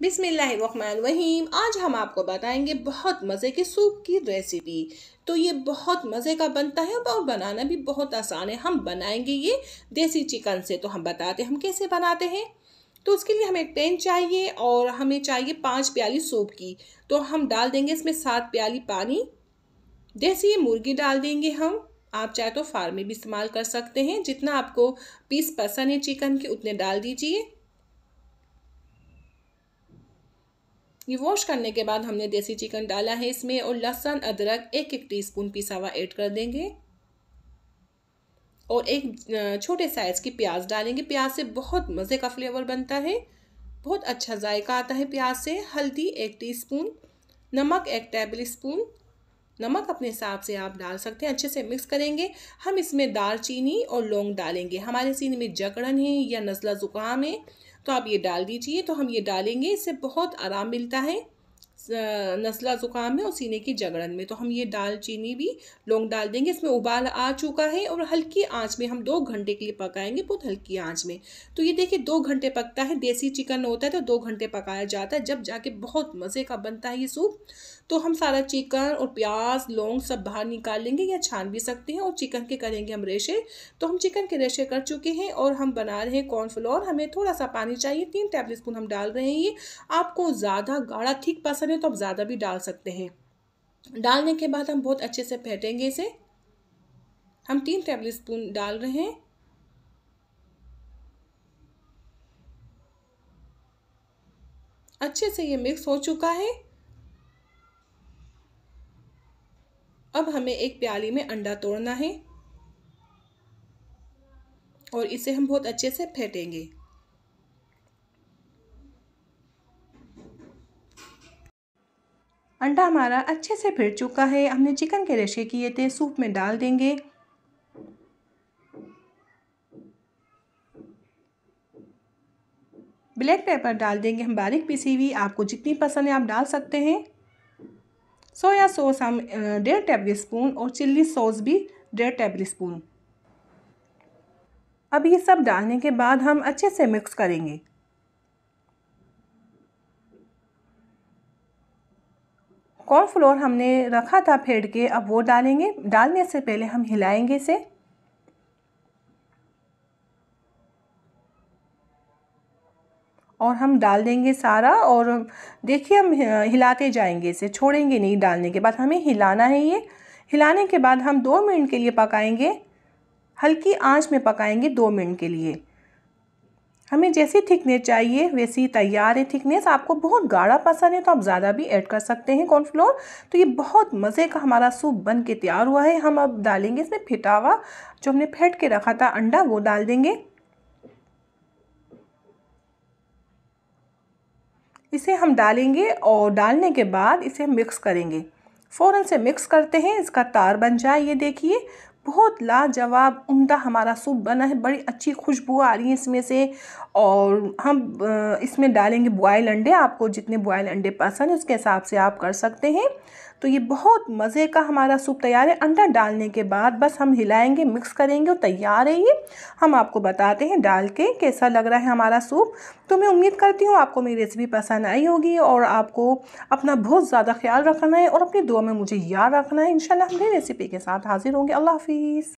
बिस्मिल्लाहिर्रहमानिर्रहीम। आज हम आपको बताएंगे बहुत मज़े के सूप की रेसिपी। तो ये बहुत मज़े का बनता है और बनाना भी बहुत आसान है। हम बनाएंगे ये देसी चिकन से। तो हम बताते हैं हम कैसे बनाते हैं। तो उसके लिए हमें एक पैन चाहिए और हमें चाहिए 5 प्याली सूप की। तो हम डाल देंगे इसमें 7 प्याली पानी। देसी मुर्गी डाल देंगे हम। आप चाहे तो फार्म में भी इस्तेमाल कर सकते हैं। जितना आपको पीस पसंद है चिकन के उतने डाल दीजिए। ये वॉश करने के बाद हमने देसी चिकन डाला है इसमें और लहसुन अदरक 1-1 टीस्पून पिसा हुआ ऐड कर देंगे और एक छोटे साइज की प्याज डालेंगे। प्याज से बहुत मज़े का फ्लेवर बनता है, बहुत अच्छा जायका आता है प्याज से। हल्दी 1 टीस्पून, नमक 1 टेबल स्पून। नमक अपने हिसाब से आप डाल सकते हैं। अच्छे से मिक्स करेंगे। हम इसमें दालचीनी और लौंग डालेंगे। हमारे सीने में जकड़न है या नज़ला ज़ुकाम है तो आप ये डाल दीजिए। तो हम ये डालेंगे, इससे बहुत आराम मिलता है नज़ला ज़ुकाम में और सीने की जकड़न में। तो हम ये दालचीनी भी लौंग डाल देंगे। इसमें उबाल आ चुका है और हल्की आंच में हम 2 घंटे के लिए पकाएंगे, बहुत हल्की आंच में। तो ये देखिए 2 घंटे पकता है। देसी चिकन होता है तो 2 घंटे पकाया जाता है, जब जाके बहुत मज़े का बनता है ये सूप। तो हम सारा चिकन और प्याज लौंग सब बाहर निकाल लेंगे या छान भी सकते हैं और चिकन के करेंगे हम रेशे। तो हम चिकन के रेशे कर चुके हैं और हम बना रहे हैं कॉर्नफ्लोर। हमें थोड़ा सा पानी चाहिए, 3 टेबल स्पून हम डाल रहे हैं। ये आपको ज़्यादा गाढ़ा थिक पसंद है तो आप ज़्यादा भी डाल सकते हैं। डालने के बाद हम बहुत अच्छे से फेंटेंगे इसे। हम 3 टेबल स्पून डाल रहे हैं। अच्छे से ये मिक्स हो चुका है। अब हमें एक प्याली में अंडा तोड़ना है और इसे हम बहुत अच्छे से फेंटेंगे। अंडा हमारा अच्छे से फिर चुका है। हमने चिकन के रेशे किए थे, सूप में डाल देंगे। ब्लैक पेपर डाल देंगे हम बारीक पिसी हुई, आपको जितनी पसंद है आप डाल सकते हैं। सोया सॉस हम 1.5 टेबल स्पून और चिल्ली सॉस भी 1.5 टेबल स्पून। अब ये सब डालने के बाद हम अच्छे से मिक्स करेंगे। कॉर्नफ्लोर हमने रखा था फेंट के, अब वो डालेंगे। डालने से पहले हम हिलाएंगे इसे। और हम डाल देंगे सारा और देखिए हम हिलाते जाएंगे, इसे छोड़ेंगे नहीं। डालने के बाद हमें हिलाना है ये। हिलाने के बाद हम 2 मिनट के लिए पकाएंगे, हल्की आंच में पकाएंगे 2 मिनट के लिए। हमें जैसी थिकनेस चाहिए वैसी तैयार है थिकनेस। आपको बहुत गाढ़ा पसंद है तो आप ज़्यादा भी ऐड कर सकते हैं कॉर्नफ्लोर। तो ये बहुत मज़े का हमारा सूप बन के तैयार हुआ है। हम अब डालेंगे इसमें फिटा हुआ जो हमने फेंट के रखा था अंडा, वो डाल देंगे। इसे हम डालेंगे और डालने के बाद इसे मिक्स करेंगे। फ़ौरन से मिक्स करते हैं, इसका तार बन जाए। ये देखिए बहुत लाजवाब उम्दा हमारा सूप बना है। बड़ी अच्छी खुशबू आ रही है इसमें से। और हम इसमें डालेंगे बॉयल अंडे। आपको जितने बॉयल अंडे पसंद है उसके हिसाब से आप कर सकते हैं। तो ये बहुत मज़े का हमारा सूप तैयार है। अंडा डालने के बाद बस हम हिलाएंगे, मिक्स करेंगे और तैयार है ये। हम आपको बताते हैं डाल के कैसा लग रहा है हमारा सूप। तो मैं उम्मीद करती हूँ आपको मेरी रेसिपी पसंद आई होगी और आपको अपना बहुत ज़्यादा ख्याल रखना है और अपनी दुआ में मुझे याद रखना है। इंशाल्लाह हम नई रेसिपी के साथ हाजिर होंगे। अल्लाह हाफिज़।